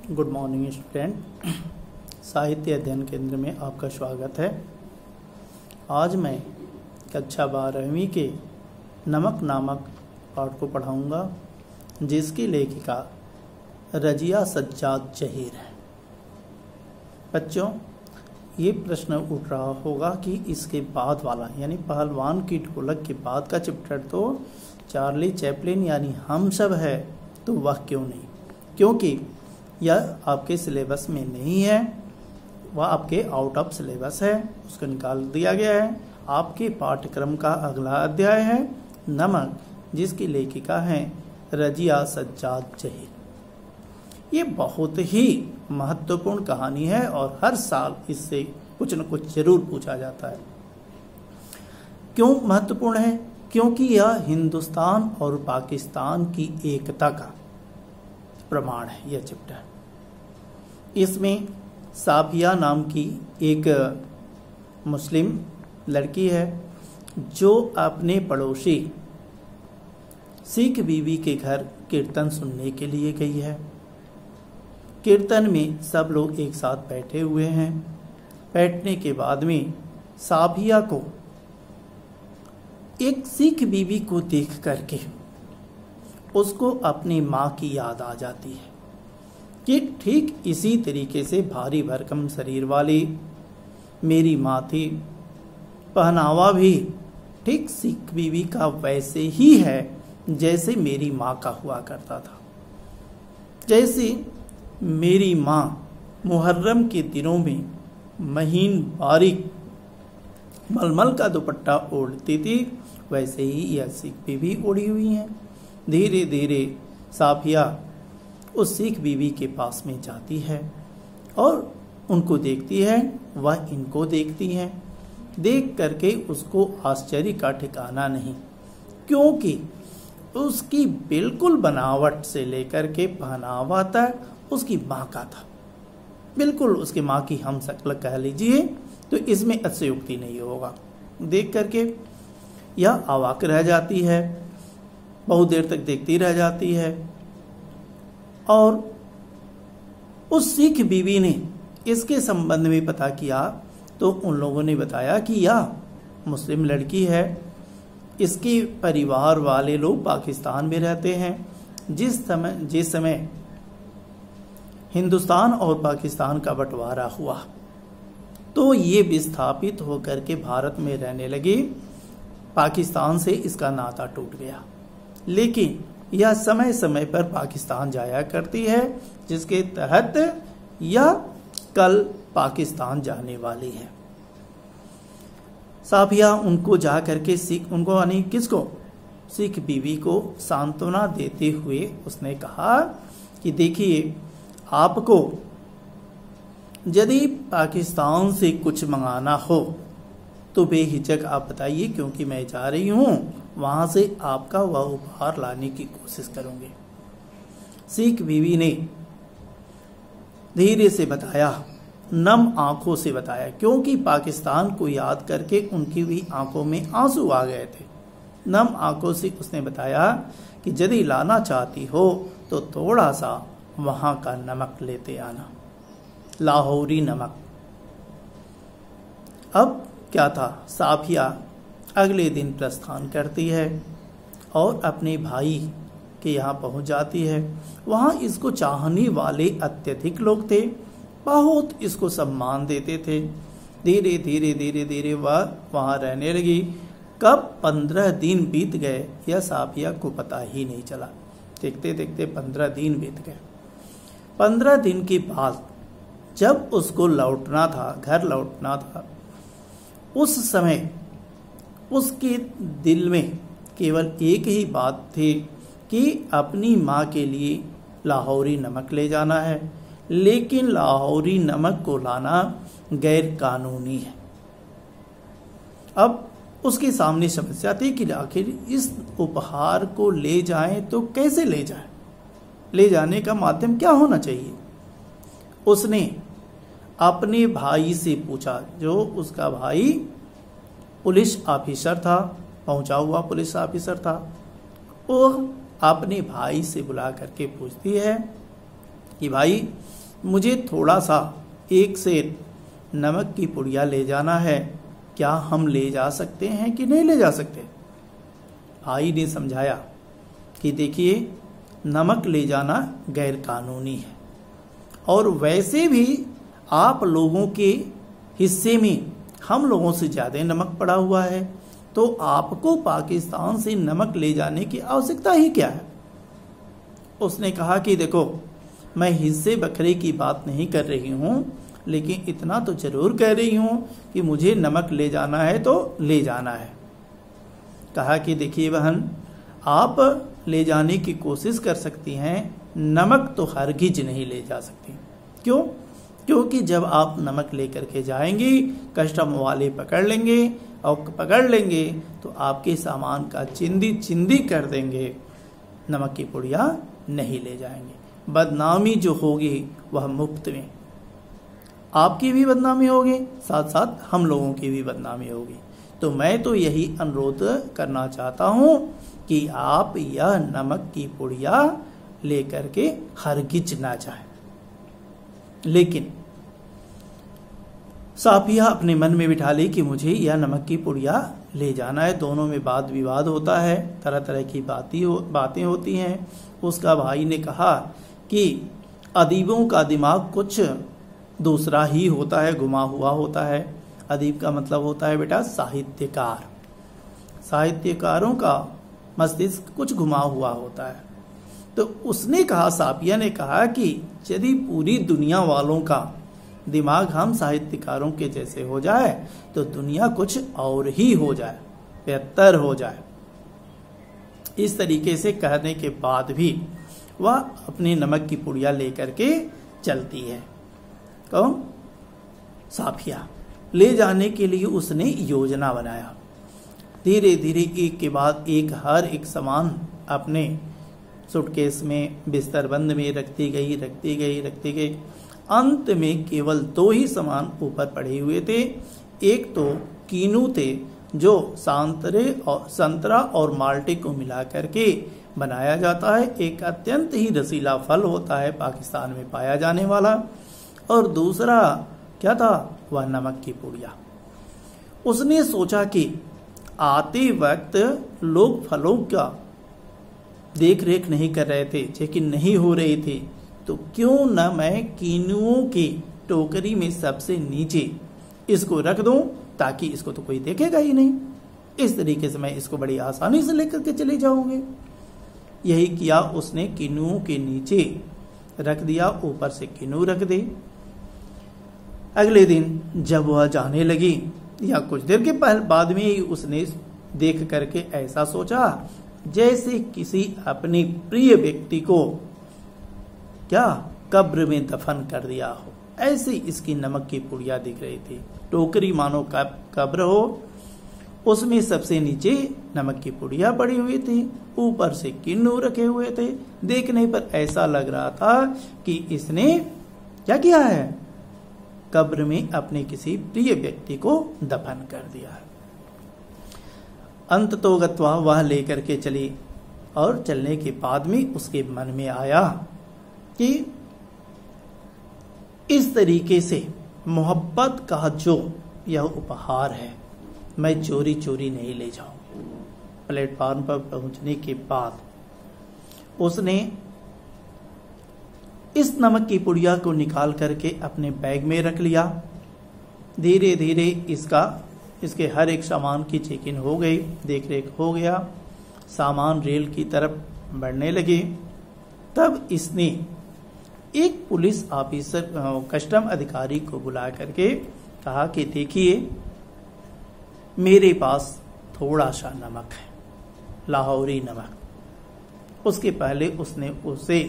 Good morning student, साहित्य अध्ययन केंद्र में आपका स्वागत है। आज मैं कक्षा 12वीं के नमक नामक पाठ को पढ़ाऊंगा, जिसकी लेखिका रजिया सज्जाद जहीर है। बच्चों, ये प्रश्न उठ रहा होगा कि इसके बाद वाला यानी पहलवान की ढोलक के बाद का चैप्टर तो चार्ली चैपलिन यानी हम सब है, तो वह क्यों नहीं? क्योंकि यह आपके सिलेबस में नहीं है, वह आपके आउट ऑफ सिलेबस है, उसको निकाल दिया गया है। आपके पाठ्यक्रम का अगला अध्याय है नमक, जिसकी लेखिका है रजिया सज्जाद जहीर। ये बहुत ही महत्वपूर्ण कहानी है और हर साल इससे कुछ न कुछ जरूर पूछा जाता है। क्यों महत्वपूर्ण है? क्योंकि यह हिंदुस्तान और पाकिस्तान की एकता का प्रमाण है। यह चैप्टर, इसमें साफिया नाम की एक मुस्लिम लड़की है जो अपने पड़ोसी सिख बीवी के घर कीर्तन सुनने के लिए गई है। कीर्तन में सब लोग एक साथ बैठे हुए हैं। बैठने के बाद में साफिया को एक सिख बीवी को देख करके उसको अपनी माँ की याद आ जाती है कि ठीक इसी तरीके से भारी भरकम शरीर वाली मेरी माँ थी, पहनावा भी ठीक सिख बीवी का वैसे ही है जैसे मेरी माँ का हुआ करता था। जैसे मेरी माँ मुहर्रम के दिनों में महीन बारीक मलमल का दुपट्टा ओढ़ती थी, वैसे ही यह सिख बीवी ओढ़ी हुई हैं। धीरे धीरे साफिया उस सिख बीवी के पास में जाती है और उनको देखती है, वह इनको देखती हैं। देख करके उसको आश्चर्य का ठिकाना नहीं, क्योंकि उसकी बिल्कुल बनावट से लेकर के पहनावा तक उसकी माँ का था। बिल्कुल उसकी माँ की हम शक्ल कह लीजिए, तो इसमें अतिशयोक्ति नहीं होगा। देख करके यह अवाक रह जाती है, बहुत देर तक देखती रह जाती है। और उस सिख बीवी ने इसके संबंध में पता किया तो उन लोगों ने बताया कि यह मुस्लिम लड़की है, इसके परिवार वाले लोग पाकिस्तान में रहते हैं। जिस समय हिंदुस्तान और पाकिस्तान का बंटवारा हुआ तो ये विस्थापित होकर के भारत में रहने लगी। पाकिस्तान से इसका नाता टूट गया, लेकिन यह समय समय पर पाकिस्तान जाया करती है, जिसके तहत यह कल पाकिस्तान जाने वाली है। साफिया उनको जा करके उनको यानी किसको, सिख बीवी को सांत्वना देते हुए उसने कहा कि देखिए, आपको यदि पाकिस्तान से कुछ मंगाना हो तो बेहिचक आप बताइए, क्योंकि मैं जा रही हूँ वहां से आपका वह उपहार लाने की कोशिश करूंगी। सिख बीवी ने धीरे से बताया, नम आंखों से बताया, क्योंकि पाकिस्तान को याद करके उनकी भी आंखों में आंसू आ गए थे। नम आंखों से उसने बताया कि यदि लाना चाहती हो तो थोड़ा सा वहां का नमक लेते आना, लाहौरी नमक। अब क्या था, साफिया अगले दिन प्रस्थान करती है और अपने भाई के यहाँ पहुंच जाती है। वहाँ इसको चाहने वाले अत्यधिक लोग थे, बहुत इसको सम्मान देते थे। धीरे धीरे धीरे धीरे वह वहाँ रहने लगी। कब 15 दिन बीत गए यह साफिया को पता ही नहीं चला। देखते देखते 15 दिन बीत गए। 15 दिन के बाद जब उसको लौटना था, घर लौटना था, उस समय उसके दिल में केवल एक ही बात थी कि अपनी माँ के लिए लाहौरी नमक ले जाना है, लेकिन लाहौरी नमक को लाना गैर कानूनी है। अब उसके सामने समस्या थी कि आखिर इस उपहार को ले जाएं तो कैसे ले जाएं, ले जाने का माध्यम क्या होना चाहिए। उसने अपने भाई से पूछा, जो उसका भाई पुलिस ऑफिसर था, पहुंचा हुआ पुलिस ऑफिसर था। वो अपने भाई से बुला करके पूछती है कि भाई मुझे थोड़ा सा एक सेर नमक की पुड़िया ले जाना है, क्या हम ले जा सकते हैं कि नहीं ले जा सकते। भाई ने समझाया कि देखिए नमक ले जाना गैर कानूनी है और वैसे भी आप लोगों के हिस्से में हम लोगों से ज़्यादा नमक पड़ा हुआ है, तो आपको पाकिस्तान से नमक ले जाने की आवश्यकता ही क्या है। उसने कहा कि देखो मैं हिस्से बखरे की बात नहीं कर रही हूँ, लेकिन इतना तो जरूर कह रही हूँ कि मुझे नमक ले जाना है तो ले जाना है। कहा कि देखिए बहन, आप ले जाने की कोशिश कर सकती हैं, नमक तो हरगिज नहीं ले जा सकती। क्यों? क्योंकि जब आप नमक लेकर के जाएंगी कस्टम वाले पकड़ लेंगे और पकड़ लेंगे तो आपके सामान का चिंदी चिंदी कर देंगे, नमक की पुड़िया नहीं ले जाएंगे। बदनामी जो होगी वह मुफ्त में, आपकी भी बदनामी होगी, साथ साथ हम लोगों की भी बदनामी होगी। तो मैं तो यही अनुरोध करना चाहता हूँ कि आप यह नमक की पुड़िया लेकर के हरगिज ना जाए। लेकिन साफिया अपने मन में बिठा ली कि मुझे यह नमक की पुड़िया ले जाना है। दोनों में वाद विवाद होता है, तरह तरह की बातें होती हैं। उसका भाई ने कहा कि अदीबों का दिमाग कुछ दूसरा ही होता है, घुमा हुआ होता है। अदीब का मतलब होता है बेटा साहित्यकार। साहित्यकारों का मस्तिष्क कुछ घुमा हुआ होता है। तो उसने कहा, साफिया ने कहा कि यदि पूरी दुनिया वालों का दिमाग हम साहित्यकारों के जैसे हो जाए तो दुनिया कुछ और ही हो जाए, बेहतर हो जाए। इस तरीके से कहने के बाद भी वह अपने नमक की पुड़िया लेकर के चलती है। कौन? साफिया। ले जाने के लिए उसने योजना बनाया। धीरे धीरे एक के बाद एक हर एक सामान अपने सूटकेस में बिस्तरबंद में रखती गई। अंत में केवल 2 ही सामान ऊपर पड़े हुए थे। एक तो कीनू थे जो संतरा और माल्टे को मिला करके बनाया जाता है, एक अत्यंत ही रसीला फल होता है पाकिस्तान में पाया जाने वाला। और दूसरा क्या था? वह नमक की पुड़िया। उसने सोचा कि आते वक्त लोग फलों का देख रेख नहीं कर रहे थे, चेकिंग नहीं हो रही थी, तो क्यों न मैं कीनुओं की टोकरी में सबसे नीचे इसको रख दूं, ताकि इसको तो कोई देखेगा ही नहीं। इस तरीके से मैं इसको बड़ी आसानी से लेकर के चले जाऊंगे। यही किया उसने, कीनुओं के नीचे रख दिया, ऊपर से कीनू रख दी। अगले दिन जब वह जाने लगी या कुछ देर के बाद में ही उसने देख करके ऐसा सोचा जैसे किसी अपने प्रिय व्यक्ति को क्या कब्र में दफन कर दिया हो, ऐसे इसकी नमक की पुड़िया दिख रही थी। टोकरी मानो कब्र हो, उसमें सबसे नीचे नमक की पुड़िया पड़ी हुई थी, ऊपर से किन्नू रखे हुए थे। देखने पर ऐसा लग रहा था कि इसने क्या किया है, कब्र में अपने किसी प्रिय व्यक्ति को दफन कर दिया है। अंततोगत्वा वह लेकर के चली और चलने के बाद में उसके मन में आया कि इस तरीके से मोहब्बत का जो यह उपहार है मैं चोरी चोरी नहीं ले जाऊंगी। प्लेटफार्म पर पहुंचने के बाद उसने इस नमक की पुड़िया को निकाल करके अपने बैग में रख लिया। धीरे धीरे इसके हर एक सामान की चेकिंग हो गई, देख रेख हो गया, सामान रेल की तरफ बढ़ने लगे। तब इसने एक पुलिस ऑफिसर कस्टम अधिकारी को बुला करके कहा कि देखिए मेरे पास थोड़ा सा नमक है, लाहौरी नमक। उसके पहले उसने उससे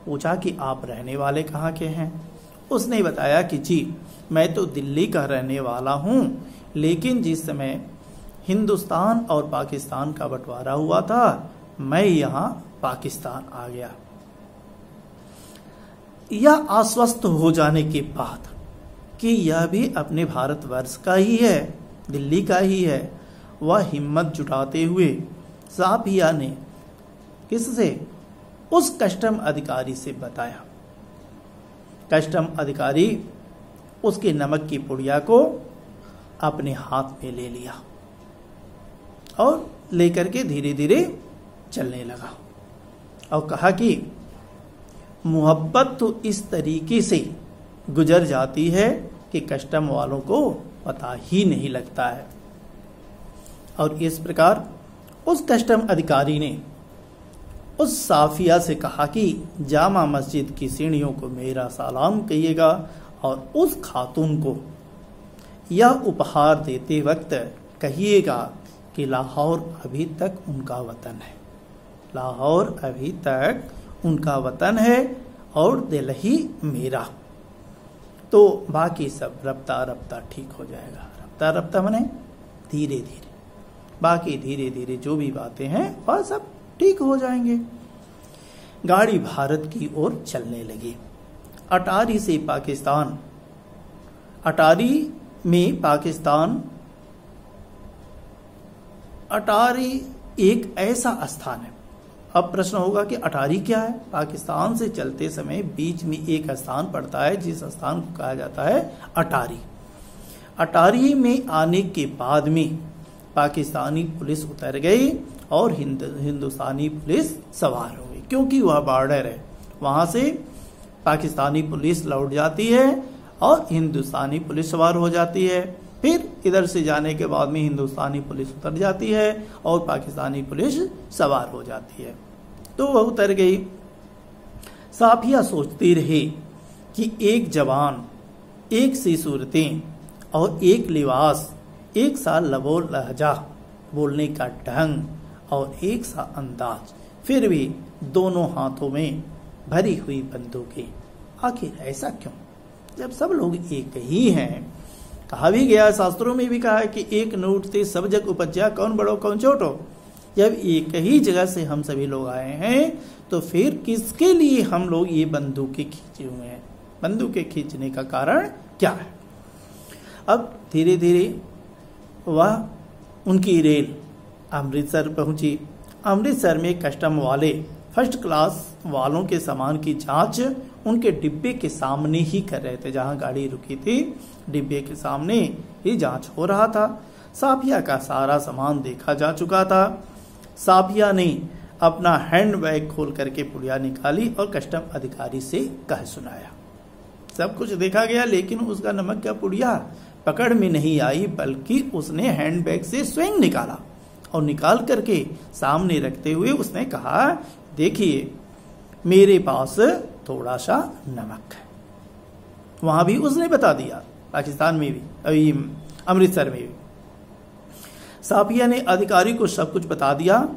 पूछा कि आप रहने वाले कहाँ के हैं। उसने बताया कि जी मैं तो दिल्ली का रहने वाला हूँ, लेकिन जिस समय हिंदुस्तान और पाकिस्तान का बंटवारा हुआ था मैं यहाँ पाकिस्तान आ गया। यह आश्वस्त हो जाने के बाद कि यह भी अपने भारतवर्ष का ही है, दिल्ली का ही है, वह हिम्मत जुटाते हुए साफिया ने किससे? उस कस्टम अधिकारी से बताया। कस्टम अधिकारी उसके नमक की पुड़िया को अपने हाथ में ले लिया और लेकर के धीरे धीरे चलने लगा और कहा कि मोहब्बत तो इस तरीके से गुजर जाती है कि कस्टम वालों को पता ही नहीं लगता है। और इस प्रकार उस कस्टम अधिकारी ने उस साफिया से कहा कि जामा मस्जिद की सीढ़ियों को मेरा सलाम कहिएगा और उस खातून को यह उपहार देते वक्त कहिएगा कि लाहौर अभी तक उनका वतन है, लाहौर अभी तक उनका वतन है और दिल्ली मेरा। तो बाकी सब रफ्ता रफ्ता ठीक हो जाएगा। रफ्ता रफ्ता माने धीरे धीरे, बाकी धीरे धीरे जो भी बातें हैं वह सब ठीक हो जाएंगे। गाड़ी भारत की ओर चलने लगी। अटारी से पाकिस्तान, अटारी में पाकिस्तान, अटारी एक ऐसा स्थान है। अब प्रश्न होगा कि अटारी क्या है? पाकिस्तान से चलते समय बीच में एक स्थान पड़ता है जिस स्थान को कहा जाता है अटारी। अटारी में आने के बाद में पाकिस्तानी पुलिस उतर गई और हिंदुस्तानी पुलिस सवार हो गई, क्योंकि वह बॉर्डर है। वहां से पाकिस्तानी पुलिस लौट जाती है और हिंदुस्तानी पुलिस सवार हो जाती है। फिर इधर से जाने के बाद में हिंदुस्तानी पुलिस उतर जाती है और पाकिस्तानी पुलिस सवार हो जाती है। तो वह उतर गई। साफिया सोचती रही कि एक जवान, एक सी सूरतें और एक लिबास, एक सा लबो लहजा, बोलने का ढंग और एक सा अंदाज, फिर भी दोनों हाथों में भरी हुई बंदूकें। आखिर ऐसा क्यों, जब सब लोग एक ही हैं? कहा भी गया, शास्त्रों में भी कहा है कि एक नोट से सब जग उपज्या, कौन बड़ो कौन छोटो। जब एक ही जगह से हम सभी लोग आए हैं तो फिर किसके लिए हम लोग ये बंदूकें खींचे हुए हैं? बंदूकें खींचने का कारण क्या है? अब धीरे धीरे वह उनकी रेल अमृतसर पहुंची। अमृतसर में कस्टम वाले फर्स्ट क्लास वालों के सामान की जांच उनके डिब्बे के सामने ही कर रहे थे। जहां गाड़ी रुकी थी डिब्बे के सामने ही जांच हो रहा था। साफिया का सारा सामान देखा जा चुका था। साफिया ने अपना हैंड बैग खोल करके पुड़िया निकाली और कस्टम अधिकारी से कह सुनाया। सब कुछ देखा गया, लेकिन उसका नमक का पुड़िया पकड़ में नहीं आई, बल्कि उसने हैंड बैग से स्वयं निकाला और निकाल करके सामने रखते हुए उसने कहा, देखिए मेरे पास थोड़ा सा नमक है। वहां भी उसने बता दिया, पाकिस्तान में भी, अभी अमृतसर में भी। साफिया ने अधिकारी को सब कुछ बता दिया।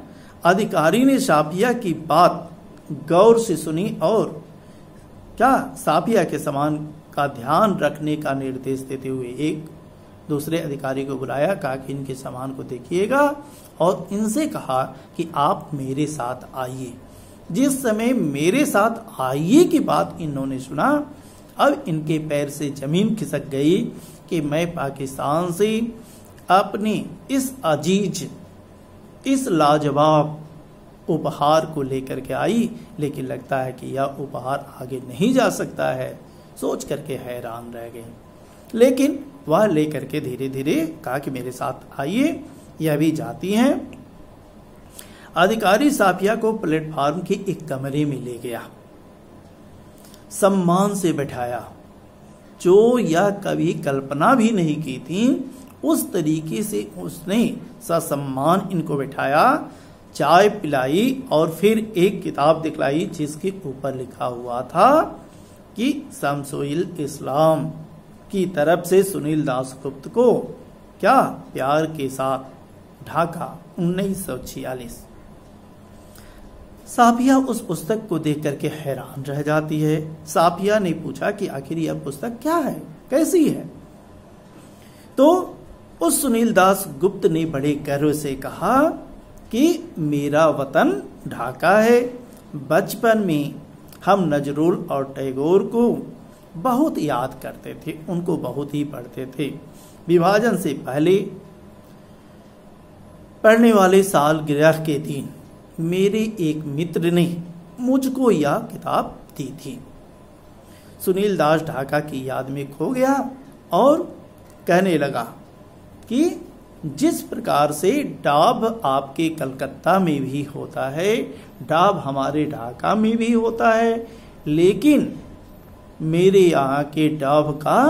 अधिकारी ने साफिया की बात गौर से सुनी और क्या साफिया के सामान का ध्यान रखने का निर्देश देते हुए एक दूसरे अधिकारी को बुलाया। कहा कि इनके सामान को देखिएगा और इनसे कहा कि आप मेरे साथ आइए। जिस समय मेरे साथ आइए की बात इन्होंने सुना, अब इनके पैर से जमीन खिसक गई कि मैं पाकिस्तान से अपने इस अजीज, इस लाजवाब उपहार को लेकर के आई, लेकिन लगता है कि यह उपहार आगे नहीं जा सकता है। सोच करके हैरान रह गए, लेकिन वह लेकर के धीरे धीरे कहा कि मेरे साथ आइए। यह भी जाती हैं। अधिकारी साफिया को प्लेटफार्म के एक कमरे में ले गया, सम्मान से बैठाया। जो यह कभी कल्पना भी नहीं की थी, उस तरीके से उसने ससम्मान इनको बैठाया, चाय पिलाई और फिर एक किताब दिखलाई जिसके ऊपर लिखा हुआ था कि शमसुल इस्लाम की तरफ से सुनील दासगुप्त को क्या प्यार के साथ, ढाका 1946। साफिया उस पुस्तक को देख करके हैरान रह जाती है। साफिया ने पूछा कि आखिर यह पुस्तक क्या है, कैसी है? तो उस सुनील दासगुप्त ने बड़े गर्व से कहा कि मेरा वतन ढाका है। बचपन में हम नजरुल और टैगोर को बहुत याद करते थे, उनको बहुत ही पढ़ते थे। विभाजन से पहले पढ़ने वाले सालगिरह के दिन मेरे एक मित्र ने मुझको यह किताब दी थी। सुनील दास ढाका की याद में खो गया और कहने लगा कि जिस प्रकार से डाब आपके कलकत्ता में भी होता है, डाब हमारे ढाका में भी होता है, लेकिन मेरे यहाँ के डाब का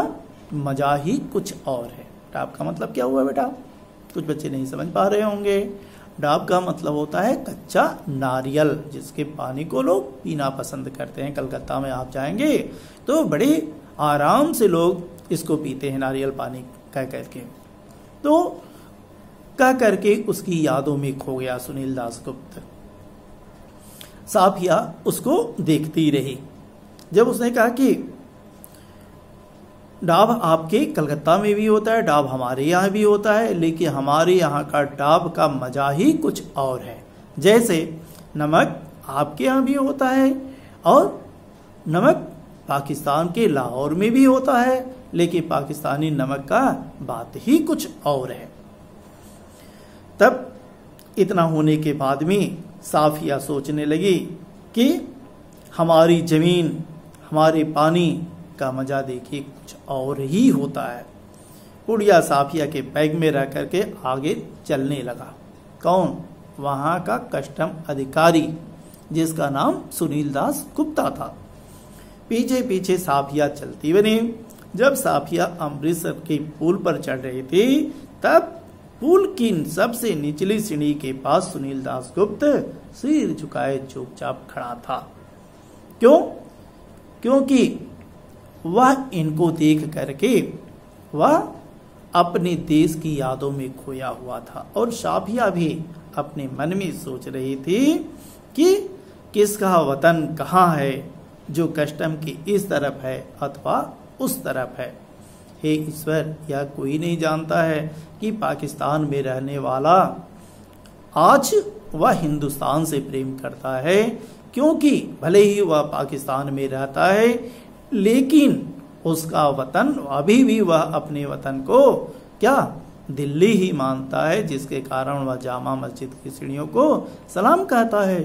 मजा ही कुछ और है। डाब का मतलब क्या हुआ बेटा? कुछ बच्चे नहीं समझ पा रहे होंगे। डाब का मतलब होता है कच्चा नारियल, जिसके पानी को लोग पीना पसंद करते हैं। कलकत्ता में आप जाएंगे तो बड़े आराम से लोग इसको पीते हैं, नारियल पानी कह करके। तो कह करके उसकी यादों में खो गया सुनील दास गुप्त। साफिया उसको देखती रही। जब उसने कहा कि डाब आपके कलकत्ता में भी होता है, डाब हमारे यहाँ भी होता है, लेकिन हमारे यहाँ का डाब का मजा ही कुछ और है। जैसे नमक आपके यहाँ भी होता है और नमक पाकिस्तान के लाहौर में भी होता है, लेकिन पाकिस्तानी नमक का बात ही कुछ और है। तब इतना होने के बाद में साफिया सोचने लगी कि हमारी जमीन, हमारे पानी का मजा देखिए कुछ और ही होता है। पुड़िया साफिया के बैग में रह करके आगे चलने लगा। कौन? वहां का कस्टम अधिकारी जिसका नाम सुनील दास गुप्ता था। पीछे पीछे साफिया चलती बनी। जब साफिया अमृतसर के पुल पर चढ़ रही थी, तब पुल की सबसे निचली सीढ़ी के पास सुनील दास गुप्त सिर झुकाए चुपचाप खड़ा था। क्यों? क्योंकि वह इनको देख करके वह अपने देश की यादों में खोया हुआ था, और साफिया भी अपने मन में सोच रही थी कि किसका वतन कहाँ है, जो कस्टम के इस तरफ है अथवा उस तरफ है। हे ईश्वर, यह कोई नहीं जानता है कि पाकिस्तान में रहने वाला आज वह हिंदुस्तान से प्रेम करता है, क्योंकि भले ही वह पाकिस्तान में रहता है, लेकिन उसका वतन अभी भी वह अपने वतन को क्या दिल्ली ही मानता है, जिसके कारण वह जामा मस्जिद की सीढ़ियों को सलाम कहता है।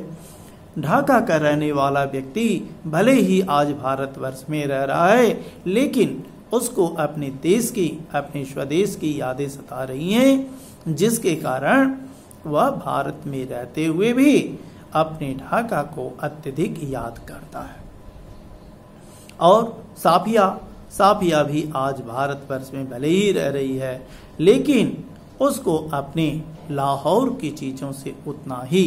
ढाका का रहने वाला व्यक्ति भले ही आज भारतवर्ष में रह रहा है, लेकिन उसको अपने देश की, अपने स्वदेश की यादें सता रही हैं, जिसके कारण वह भारत में रहते हुए भी अपने ढाका को अत्यधिक याद करता है। और साफिया भी आज भारतवर्ष में भले ही रह रही है, लेकिन उसको अपने लाहौर की चीजों से उतना ही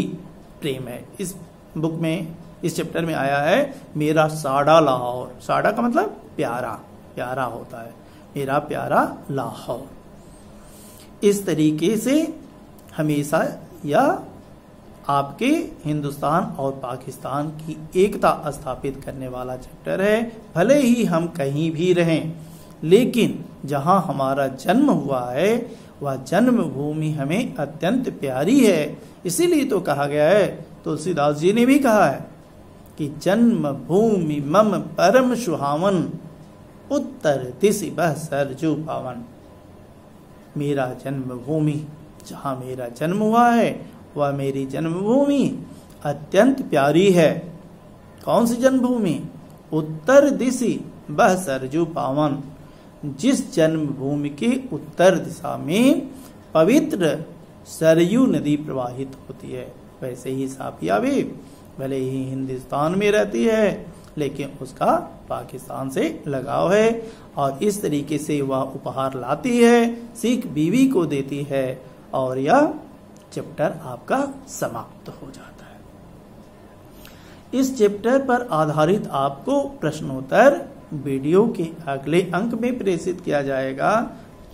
प्रेम है। इस बुक में, इस चैप्टर में आया है मेरा साड़ा लाहौर। साड़ा का मतलब प्यारा, प्यारा होता है, मेरा प्यारा लाहौर। इस तरीके से हमेशा यह आपके हिंदुस्तान और पाकिस्तान की एकता स्थापित करने वाला चैप्टर है। भले ही हम कहीं भी रहें, लेकिन जहां हमारा जन्म हुआ है वह जन्मभूमि हमें अत्यंत प्यारी है। इसीलिए तो कहा गया है, तुलसीदास जी ने भी कहा है कि जन्मभूमि मम परम सुहावन, उत्तर दिशि बह सरजू पावन। मेरा जन्मभूमि, जहां मेरा जन्म हुआ है वह मेरी जन्मभूमि अत्यंत प्यारी है। कौन सी जन्मभूमि? उत्तर दिशि बह सरजू पावन। जिस जन्मभूमि के उत्तर दिशा में पवित्र सरयू नदी प्रवाहित होती है, वैसे ही साफिया भी भले ही हिंदुस्तान में रहती है, लेकिन उसका पाकिस्तान से लगाव है, और इस तरीके से वह उपहार लाती है, सिख बीवी को देती है, और यह चैप्टर आपका समाप्त हो जाता है। इस चैप्टर पर आधारित आपको प्रश्नोत्तर वीडियो के अगले अंक में प्रेषित किया जाएगा।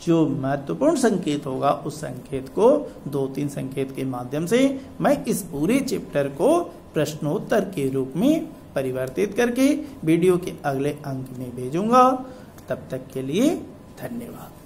जो महत्वपूर्ण संकेत होगा उस संकेत को 2-3 संकेत के माध्यम से मैं इस पूरे चैप्टर को प्रश्नोत्तर के रूप में परिवर्तित करके वीडियो के अगले अंक में भेजूंगा। तब तक के लिए धन्यवाद।